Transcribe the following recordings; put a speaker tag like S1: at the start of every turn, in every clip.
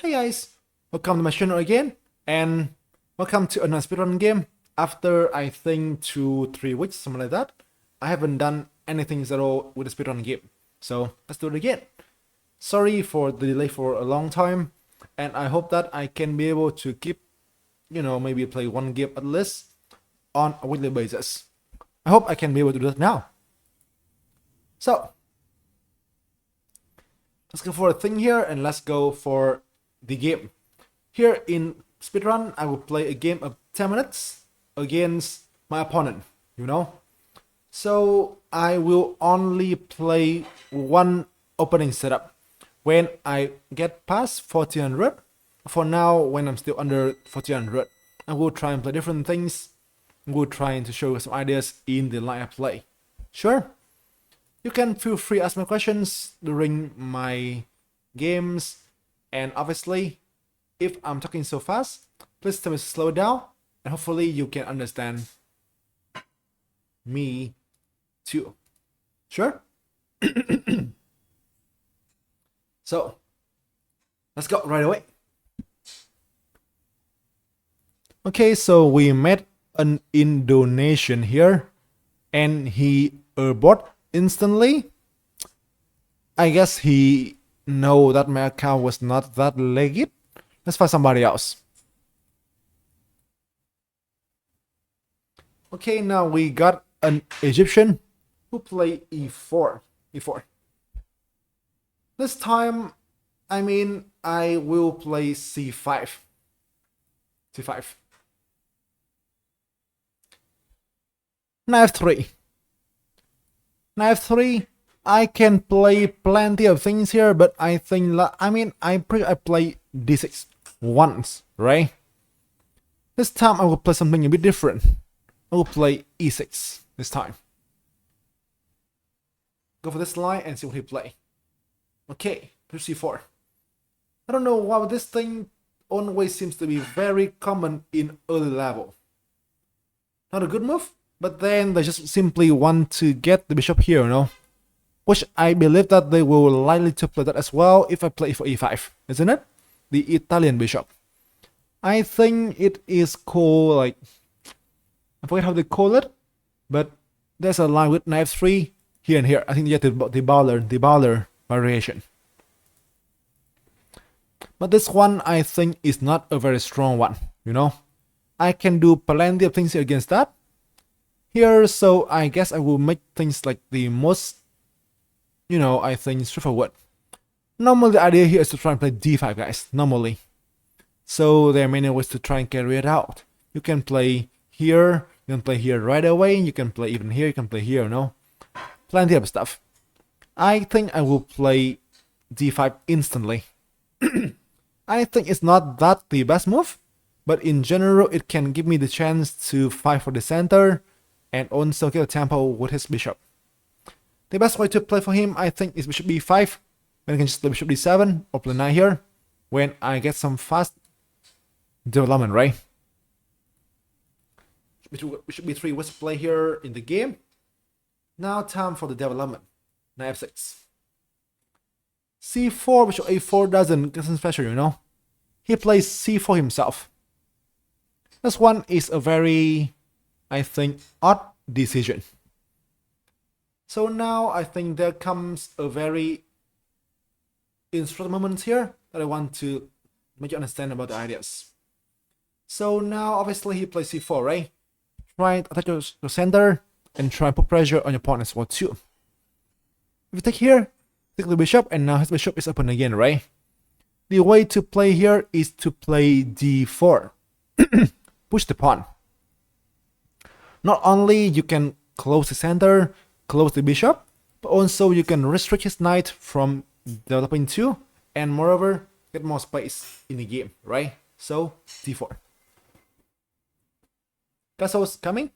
S1: Hey guys, welcome to my channel again, and welcome to another speedrun game. After I think 2-3 weeks, something like that, I haven't done anything at all with the speedrun game. So let's do it again. Sorry for the delay for a long time, and I hope that I can be able to keep, maybe play one game at least on a weekly basis. I hope I can be able to do that now. So let's go for a thing here and let's go for the game. Here in speedrun, I will play a game of 10 minutes against my opponent, So I will only play one opening setup. When I get past 1400, for now, when I'm still under 1400, I will try and play different things. I will try to show you some ideas in the line I play. Sure? You can feel free to ask me questions during my games, and obviously, if I'm talking so fast, please tell me to slow down, and hopefully you can understand me too. Sure? So, let's go right away. Okay, so we met an Indonesian here, and he airborne instantly. I guess he know that my account was not that legit. Let's find somebody else. Okay, now we got an Egyptian who play e4. This time, I will play c5. Knight f3. Knight f3. I can play plenty of things here, but I think I play d6 once, right? This time I will play something a bit different. I will play e6 this time. Go for this line and see what he play. Okay, c4. I don't know why this thing always seems to be very common in early level. Not a good move, but then they just simply want to get the bishop here, Which I believe that they will likely to play that as well if I play for e5, isn't it? The Italian bishop. I think it is called, like, I forget how they call it, but there's a line with knight f3 here and here. I think you get the Bowler variation. But this one I think is not a very strong one, I can do plenty of things against that here, so I guess I will make things like the most, I think straightforward. Normally the idea here is to try and play d5, guys, normally. So there are many ways to try and carry it out. You can play here, you can play here right away, you can play even here, you can play here, Plenty of stuff. I think I will play d5 instantly. I think it's not that the best move, but in general it can give me the chance to fight for the center and also get a tempo with his bishop. The best way to play for him, I think, is bishop b5. Then I can just play bishop d7 or play knight here when I get some fast development, right? Bishop b3 was play here in the game. Now time for the development. Knight f6. c4, bishop a4 doesn't special, He plays c4 himself. This one is a very, I think, odd decision. So now I think there comes a very instructive moment here that I want to make you understand about the ideas. So now obviously he plays c4, right? Try to attack your center and try and put pressure on your pawn as well too. If you take here, take the bishop, and now his bishop is open again, right? The way to play here is to play d4. Push the pawn. Not only you can close the center, close the bishop, but also you can restrict his knight from developing too, and moreover get more space in the game, right? So d4. Castle's coming.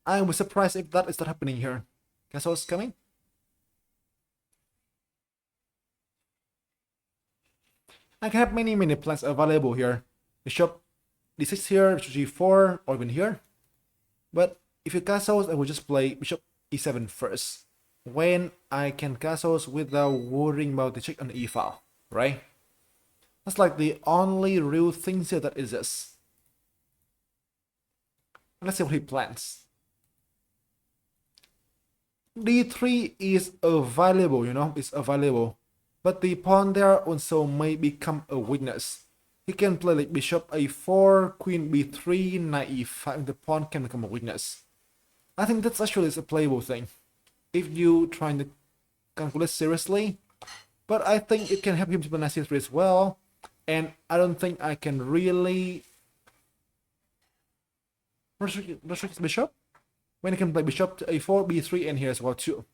S1: I was surprised if that is not happening here. Castle's coming. I can have many plans available here. Bishop d6 here, bishop g4, or even here. But if you castles, I will just play bishop e7 first. When I can castles without worrying about the check on the e file, right? That's like the only real thing here that exists. Let's see what he plans. D3 is available, it's available. But the pawn there also may become a weakness. He can play like bishop a4, queen b3, knight e5, the pawn can become a weakness. I think that's actually a playable thing, if you trying to calculate seriously. But I think it can help him to play knight c3 as well. And I don't think I can really restrict his bishop when he can play bishop to a4, b3, and here as well too.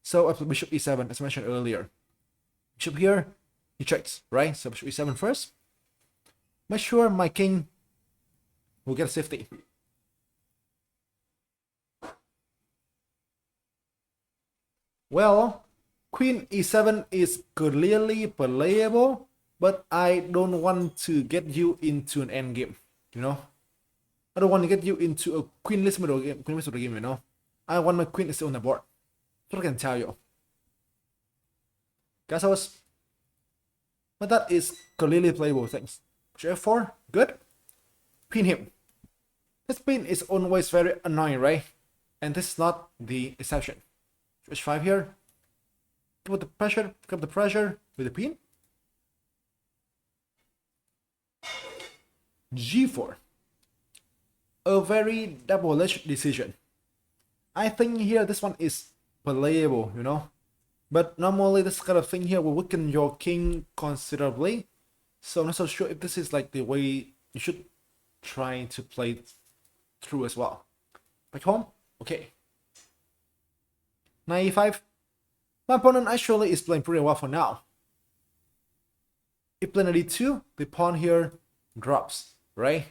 S1: So I play bishop e7 as mentioned earlier. Bishop here, he checks, right? So bishop e7 first. Make sure my king will get safety. Well, queen e7 is clearly playable, but I don't want to get you into an endgame, I don't want to get you into a queenless middle game, I want my queen to stay on the board. So I can tell you. Guess but that is clearly playable things. F4, good. Pin him. This pin is always very annoying, right? And this is not the exception. H5 here. Put the pressure, pick up the pressure with the pin. G4. A very double-edged decision. I think here this one is playable, But normally this kind of thing here will weaken your king considerably. So I'm not so sure if this is like the way you should try to play through as well. Back home? Okay. Knight e5. My opponent actually is playing pretty well for now. If playing d2, the pawn here drops, right?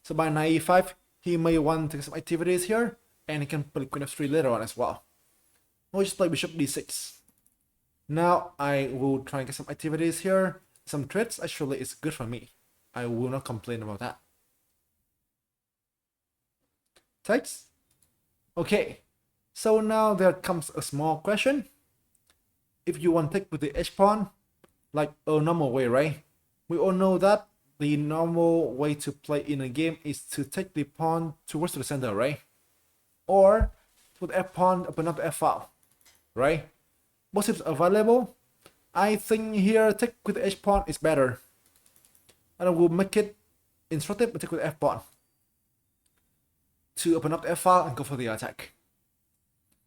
S1: So by knight e5, he may want to take some activities here, and he can play queen f3 later on as well. We'll just play bishop d6. Now I will try and get some activities here. Some threats actually is good for me. I will not complain about that. Takes. Okay. So now there comes a small question. If you want to take with the h pawn, like a normal way, right? We all know that the normal way to play in a game is to take the pawn towards the center, right? Or with f pawn open up the f file, right? Both is available. I think here take with the h pawn is better. And I will make it instructive, but take with f pawn to open up the f file and go for the attack.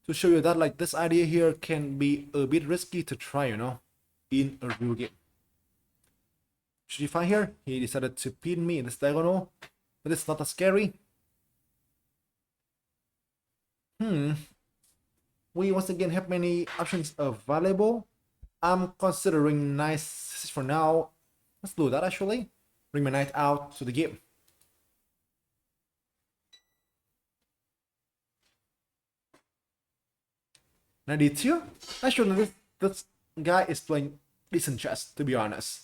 S1: To show you that like this idea here can be a bit risky to try, in a real game. Should g5 here? He decided to pin me in this diagonal, but it's not that scary. We once again have many options available. I'm considering knight c6 for now. Let's do that actually. Bring my knight out to the game. Knight d2. Actually, this guy is playing decent chess, to be honest.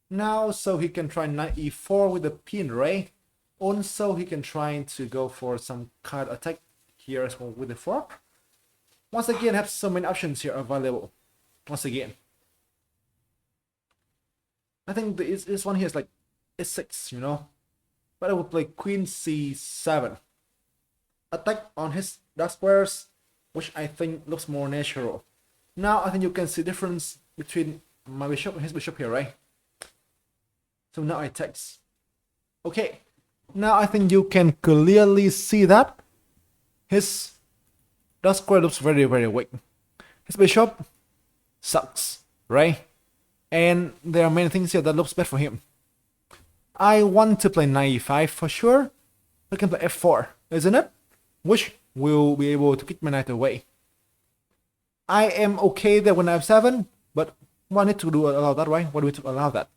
S1: Now, so he can try knight e4 with the pin, right? Also, he can try to go for some card attack here as well with the fork. Once again, have so many options here available. Once again, I think this one here is like a6, But I will play queen c7. Attack on his dark squares, which I think looks more natural. Now I think you can see difference between my bishop and his bishop here, right? So now I text. Okay, now I think you can clearly see that his dark square looks very, very weak. His bishop sucks, right? And there are many things here that looks bad for him. I want to play knight e5 for sure. I can play f4, isn't it? Which will be able to kick my knight away. I am okay there when I have 7, but what I need to do allow that, right? What do we to allow that?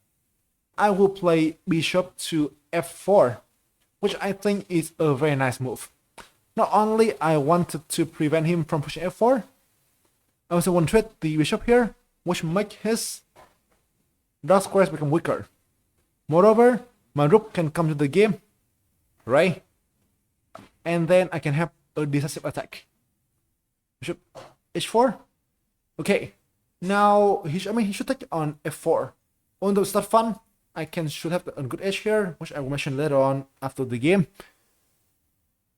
S1: I will play bishop to f4, which I think is a very nice move. Not only I wanted to prevent him from pushing f4, I also want to threat the bishop here, which make his dark squares become weaker. Moreover, my rook can come to the game, right? And then I can have a decisive attack. Bishop h4. Okay, now he should take on f4. Although it's not fun, I should have a good edge here, which I will mention later on after the game.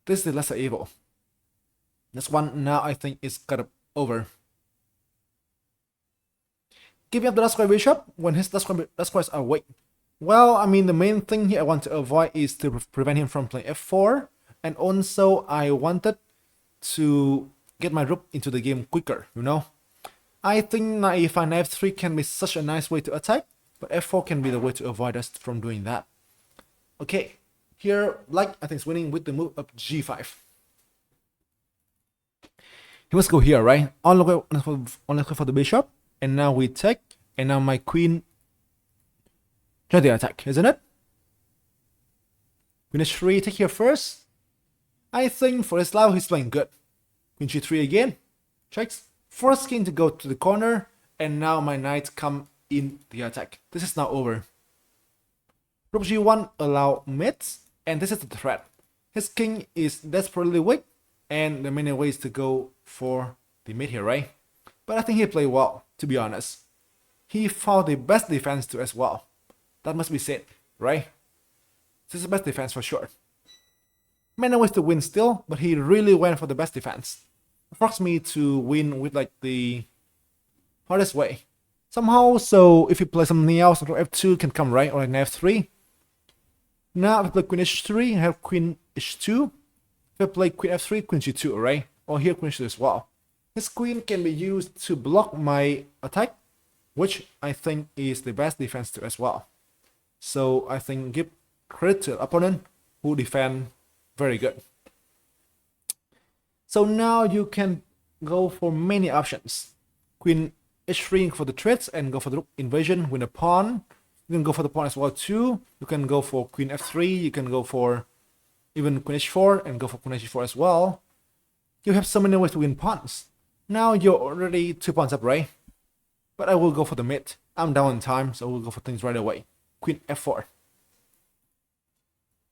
S1: This is the lesser evil. This one now I think is kind of over. Giving up the last square bishop when his last squares are weak. Well, I mean, the main thing here I want to avoid is to prevent him from playing f4, and also I wanted to get my rook into the game quicker, you know. I think if I knight f3 can be such a nice way to attack, but f4 can be the way to avoid us from doing that. Okay, here Black I think is winning with the move of g5. He must go here, right? Only for the bishop, and now we take, and now my queen try the attack, isn't it? Queen h3, take here first. I think for his level he's playing good. Queen g3 again, checks. Force king to go to the corner, and now my knight come in the attack. This is now over. Rook g1 allow mates, and this is the threat. His king is desperately weak, and there are many ways to go for the mate here, right? But I think he played well, to be honest. He found the best defense too as well. That must be said, right? This is the best defense for sure. Many ways to win still, but he really went for the best defense. Forced me to win with like the hardest way. Somehow, so if you play something else, f2 can come, right? Or like f3. Now if I play queen h3, I have queen h2. If I play queen f3, queen g2, right? Or here queen h2 as well. His queen can be used to block my attack, which I think is the best defense too as well. So I think give credit to the opponent who defend very good. So now you can go for many options. Queen h3 for the threats and go for the rook invasion with a pawn. You can go for the pawn as well too. You can go for queen f3. You can go for even queen h4 and go for queen h4 as well. You have so many ways to win pawns. Now you're already 2 pawns up, right? But I will go for the mid. I'm down in time, so we'll go for things right away. Queen f4.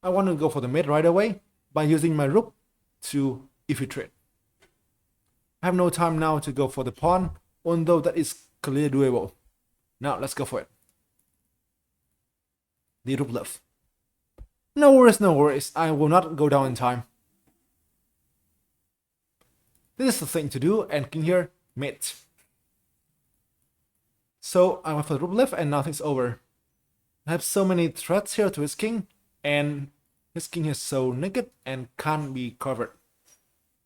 S1: I want to go for the mid right away by using my rook to infiltrate. I have no time now to go for the pawn, although that is clearly doable. Now let's go for it. The rook left. No worries, no worries. I will not go down in time. This is the thing to do, and king here, mate. So I went for the rook left, and now things over. I have so many threats here to his king, and his king is so naked and can't be covered.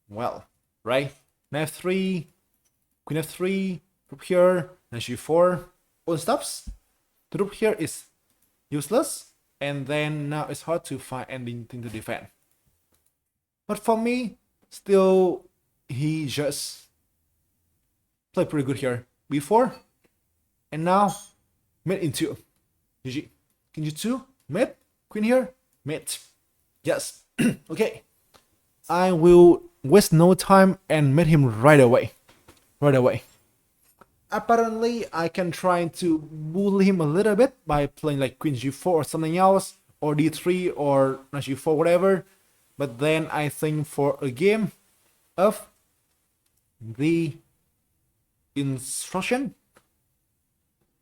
S1: Well, right? Knight f3, queen f3, rook here, knight g4, all stops. The rook here is useless, and then now it's hard to find anything to defend. But for me, still, he just played pretty good here. b4, and now mate in 2. GG. King g2, mate, queen here, mate. Yes. Okay. I will waste no time and mate him right away. Right away. Apparently, I can try to bully him a little bit by playing like queen g4 or something else, or d3 or knight g4, whatever. But then I think for a game of the instruction,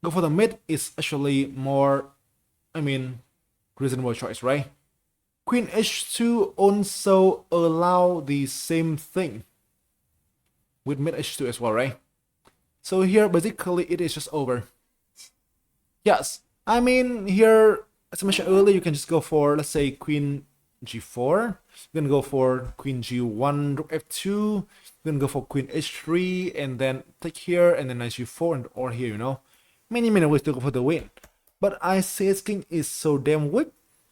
S1: go for the mid is actually more, reasonable choice, right? Queen h2 also allow the same thing with mid h2 as well, right? So here basically it is just over. Yes, here, as I mentioned earlier, you can just go for, let's say, queen g4. You can go for queen g1, rook f2. You can go for queen h3 and then take here and then knight g4 or here, you know. Many ways to go for the win. But I say his king is so damn weak.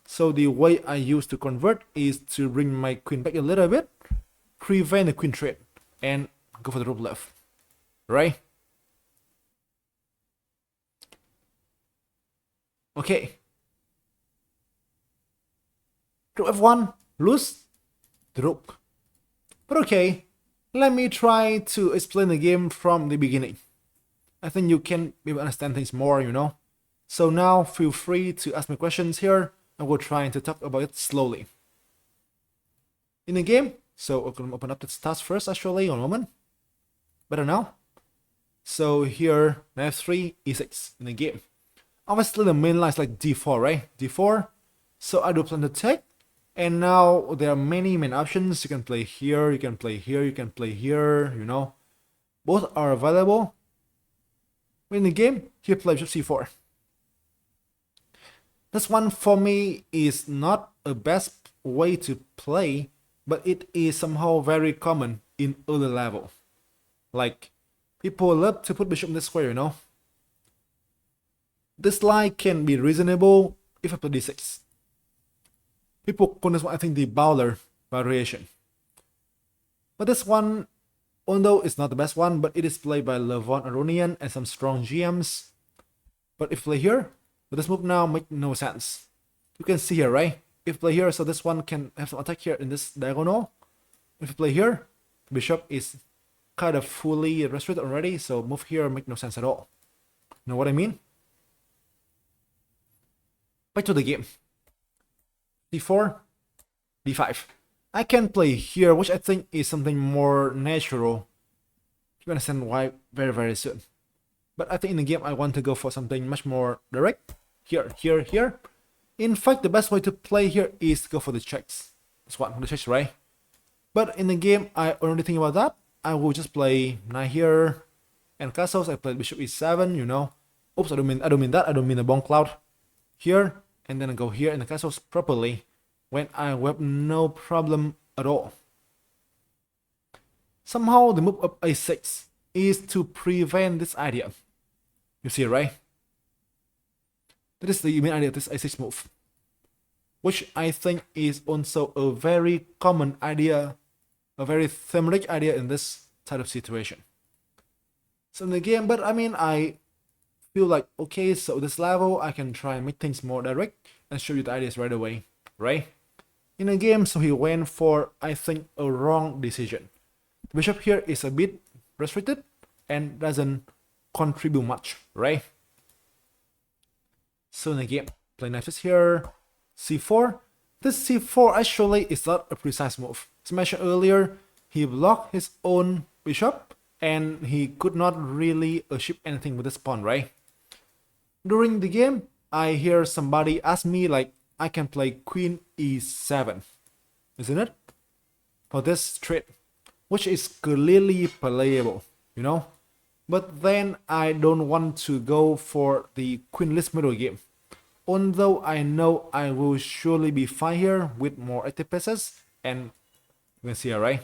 S1: So the way I use to convert is to bring my queen back a little bit, prevent the queen trade, and go for the rook left. Right? Okay. Rook f1, lose the rook. But okay, let me try to explain the game from the beginning. I think you can maybe understand things more, you know. So now feel free to ask me questions here. I will try to talk about it slowly. In the game, so I'm going to open up the stats first actually, one moment. Better now. So here, knight f3, e6 in the game. Obviously the main line is like d4, right? d4. So I do plan to take. And now there are many options. You can play here, you can play here, you can play here, you know. Both are available. In the game, he plays bishop c4. This one for me is not a best way to play, but it is somehow very common in early level. Like, people love to put bishop in the square, you know. This line can be reasonable if I play d6. People call this one, I think, the Bowler variation. But this one, although it's not the best one, but it is played by Levon Aronian and some strong GMs. But if play here, but this move now makes no sense. You can see here, right? If play here, so this one can have some attack here in this diagonal. If you play here, the bishop is kind of fully restricted already, so move here makes no sense at all. Know what I mean? Back to the game. d4, d5. I can play here, which I think is something more natural. You understand why very soon. But I think in the game I want to go for something much more direct. Here, here, here. In fact, the best way to play here is to go for the checks. This one, the checks, right? But in the game, I already think about that. I will just play knight here and castles. I played bishop e7, you know. Oops, I don't mean that. I don't mean the bomb cloud. Here, and then I go here in the castles properly when I have no problem at all. Somehow the move of a6 is to prevent this idea. You see, right? That is the main idea of this a6 move, which I think is also a very common idea, a very thematic idea in this type of situation. So in the game, but I mean, I feel like, okay, so this level, I can try and make things more direct and show you the ideas right away, right? In the game, so he went for, I think, a wrong decision. The bishop here is a bit restricted and doesn't contribute much, right? So in the game, play knight here, c4. This c4 actually is not a precise move. As mentioned earlier, he blocked his own bishop and he could not really achieve anything with this pawn, right? During the game, I hear somebody ask me like, I can play queen e7, isn't it? For this trade, which is clearly playable, you know? But then I don't want to go for the queenless middle game. Although I know I will surely be fine here with more active pieces, and you can see it, right?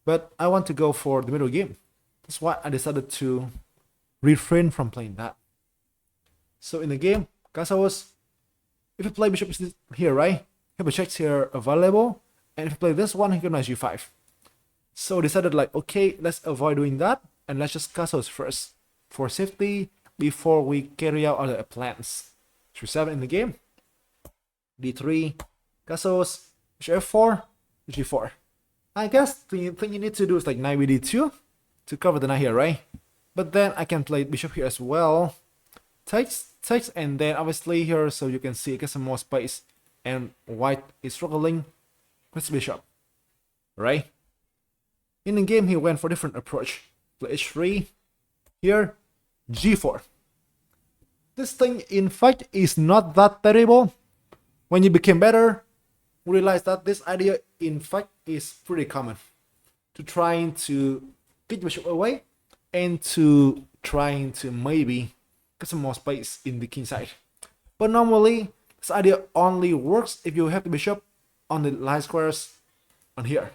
S1: But I want to go for the middle game. That's why I decided to refrain from playing that. So in the game, castles, if you play bishop here, right? Have a checks here available, and if you play this one, he can knight g5. So I decided like, okay, let's avoid doing that, and let's just castles first for safety before we carry out other plans. H7 in the game, d3, castles, bishop f4, g4. I guess the thing you need to do is like knight with d2 to cover the knight here, right? But then I can play bishop here as well. Takes, and then obviously here, so you can see it gets some more space, and white is struggling with bishop, right? In the game, he went for a different approach. Play h3, here, g4. This thing, in fact, is not that terrible. When you became better, you realize that this idea, in fact, is pretty common. To trying to get the bishop away, and to trying to maybe get some more space in the king side. But normally, this idea only works if you have the bishop on the line squares on here,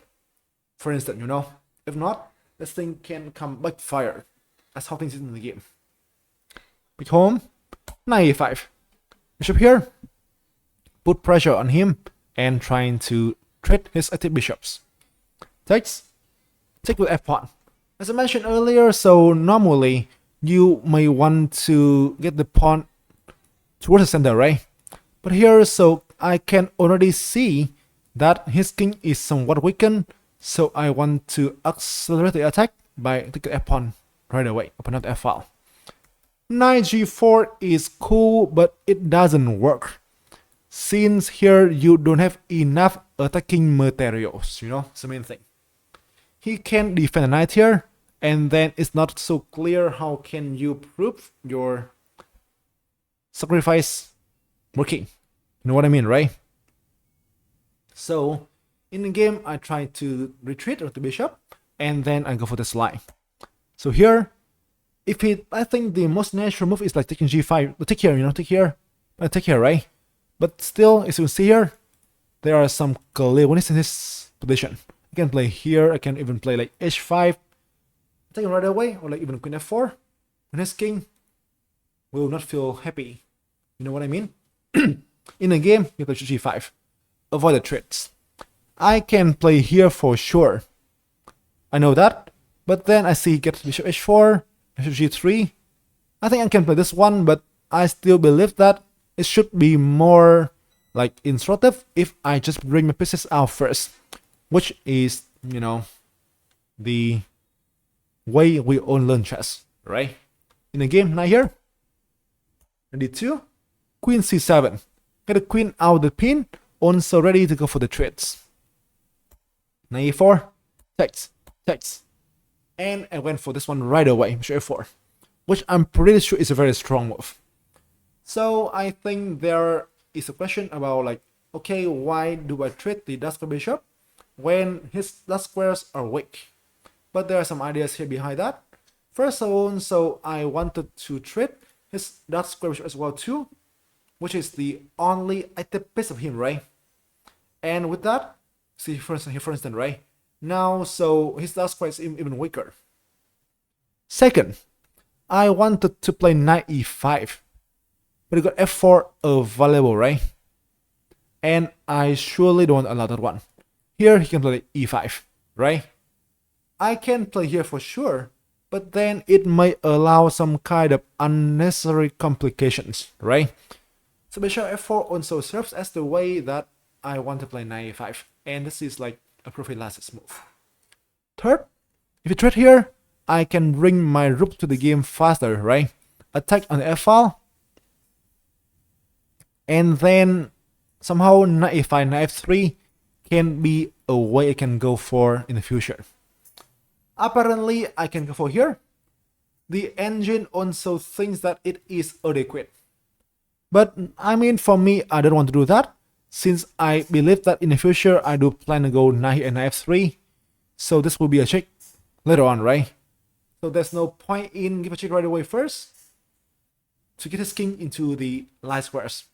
S1: for instance, you know. If not, this thing can come backfire. That's how things is in the game. Pick home, knight e5. Bishop here, put pressure on him and trying to trade his active bishops. Takes, take with f pawn. As I mentioned earlier, so normally you may want to get the pawn towards the center, right? But here, so I can already see that his king is somewhat weakened, so I want to accelerate the attack by taking f pawn right away, open up the f file. Knight g4 is cool, but it doesn't work. Since here you don't have enough attacking materials, you know, it's the main thing. He can defend the knight here, and then it's not so clear how can you prove your sacrifice working. You know what I mean, right? So in the game, I try to retreat with the bishop, and then I go for this line. So here, I think the most natural move is like taking g5. Take here, take here. Take here, right? But still, as you see here, there are some clear weaknesses in this position. I can play here. I can even play like h5, take it right away, or like even queen f4. And his king will not feel happy. You know what I mean? In a game, you play g5. Avoid the threats. I can play here for sure. I know that. But then I see he gets bishop h4, bishop g3. I think I can play this one, but I still believe that it should be more like instructive if I just bring my pieces out first, which is, the way we all learn chess, right? In the game, now here, d2, queen c7. Get the queen out of the pin, also ready to go for the threats. Knight e4, takes. And I went for this one right away, bishop f4, which I'm pretty sure is a very strong move. So I think there is a question about like, okay, why do I treat the dark square bishop when his dark squares are weak? But there are some ideas here behind that. First of all, so I wanted to treat his dark square bishop as well too, which is the only active piece of him, right? And with that, see for instance, right? Now, so his dark square is even weaker. Second, I wanted to play knight e5. But you got f4 available, right? And I surely don't allow that one. Here he can play e5, right? I can play here for sure, but then it might allow some kind of unnecessary complications, right? So bishop f4 also serves as the way that I want to play knight e5, and this is like a prophylaxis move. Third, if you trade here, I can bring my rook to the game faster, right? Attack on the f file. And then somehow knight e5, knight f3 can be a way I can go for in the future. Apparently, I can go for here. The engine also thinks that it is adequate. But I mean, for me, I don't want to do that, since I believe that in the future, I do plan to go knight and knight f3. So this will be a check later on, right? So there's no point in give a check right away first to get his king into the light squares.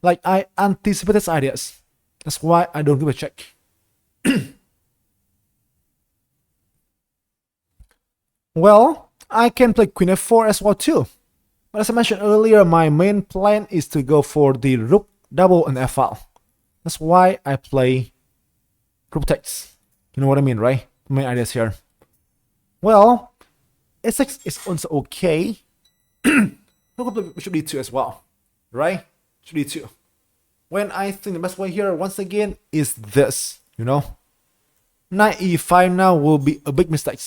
S1: Like I anticipate his ideas. That's why I don't give a check. Well, I can play queen f4 as well too. But as I mentioned earlier, my main plan is to go for the rook double and f file. That's why I play rook takes. You know what I mean, right? My ideas here. Well, h6 is also okay. Rook play bishop d2 as well, right? Bishop d2. When I think the best way here, once again, is this, Knight e5 now will be a big mistake,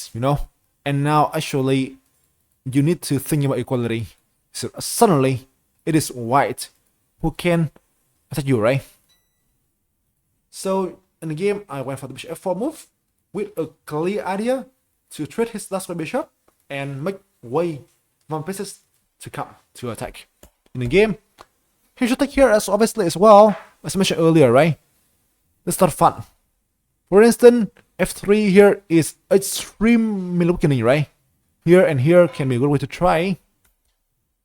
S1: And now, actually, you need to think about equality. So suddenly, it is white who can attack you, right? So, in the game, I went for the bishop f4 move with a clear idea to trade his last bishop and make way for pieces to come to attack. In the game, he should take here as obviously as well, as I mentioned earlier, right? Let's start fun. For instance, f3 here is extremely weakening, right? Here and here can be a good way to try.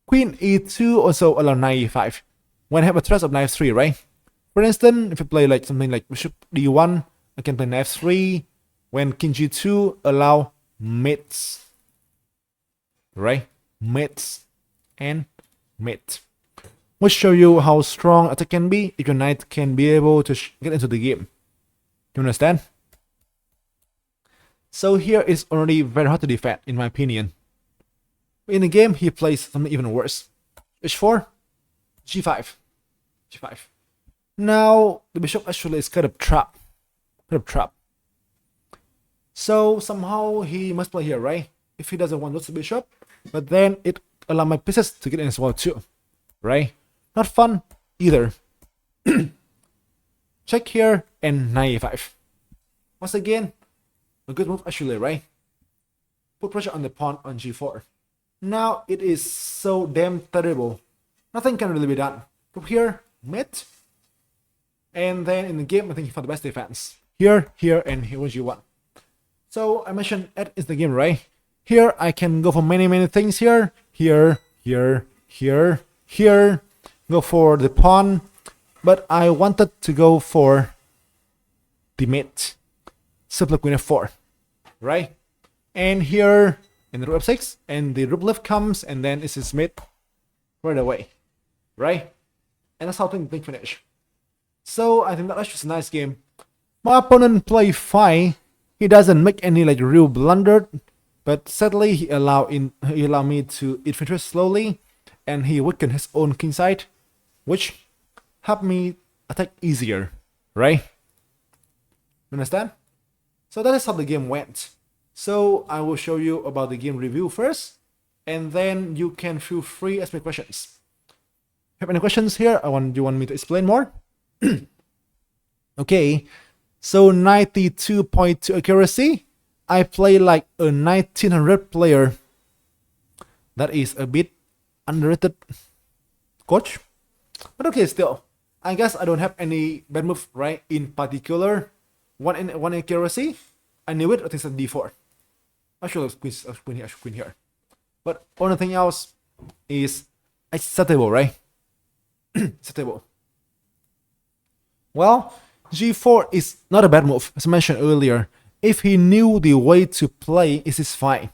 S1: Queen e2 also allow knight e5. When I have a threat of knight f3, right? For instance, if you play like something like bishop d1, I can play knight f3. When king g2 allow mates, right? Mates and mate. Which show you how strong attack can be if your knight can be able to get into the game. You understand? So here is already very hard to defend, in my opinion. In the game, he plays something even worse. h4, g5, g5. Now, the bishop actually is kind of trapped. So somehow he must play here, right? If he doesn't want to lose the bishop, but then it allows my pieces to get in as well too, right? Not fun either. Check here and knight e5. Once again, a good move actually, right? Put pressure on the pawn on g4. Now it is so damn terrible. Nothing can really be done. From here, mid. And then in the game, I think for the best defense. Here, and here was you want. So I mentioned that is the game, right? Here I can go for many things here. Here. Go for the pawn. But I wanted to go for the mid. Simply queen f4. Right? And here in the rook f6, and the rook left comes, and then this is mid right away. Right? And that's how things finish. So I think that's just a nice game. My opponent play fine. He doesn't make any like real blunder, but sadly he allowed me to infiltrate slowly, and he weakened his own king side, which helped me attack easier, right? Understand? So that is how the game went. So I will show you about the game review first, and then you can feel free ask me questions. Have any questions here? Do you want me to explain more? Okay, so 92.2 accuracy. I play like a 1900 player. That is a bit underrated, coach. But okay, still, I guess I don't have any bad move, right? In particular, one accuracy. I knew it. I think it's a d4. I should have queen here. But only thing else is acceptable, right? Acceptable. Well, g4 is not a bad move, as I mentioned earlier. If he knew the way to play, it is fine.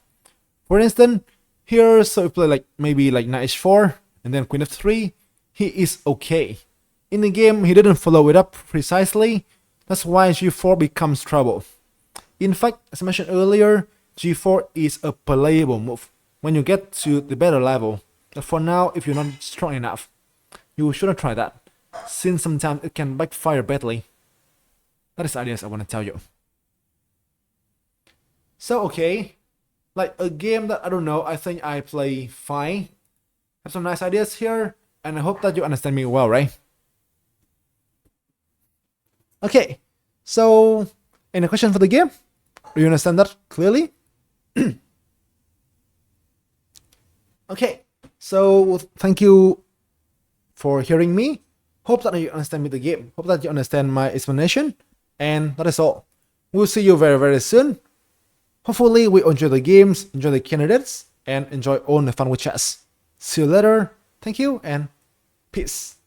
S1: For instance, here, so we play like maybe like knight h4 and then queen f3. He is okay. In the game, he didn't follow it up precisely. That's why g4 becomes trouble. In fact, as I mentioned earlier, g4 is a playable move when you get to the better level. But for now, if you're not strong enough, you shouldn't try that, since sometimes it can backfire badly. That is the ideas I want to tell you. So okay, like a game that I don't know, I think I play fine. Have some nice ideas here, and I hope that you understand me well, right? Okay, so any question for the game? Do you understand that clearly? Okay, so thank you for hearing me. Hope that you understand me the game. Hope that you understand my explanation. And that is all. We'll see you very soon. Hopefully we enjoy the games, enjoy the candidates, and enjoy all the fun with chess. See you later. Thank you and peace.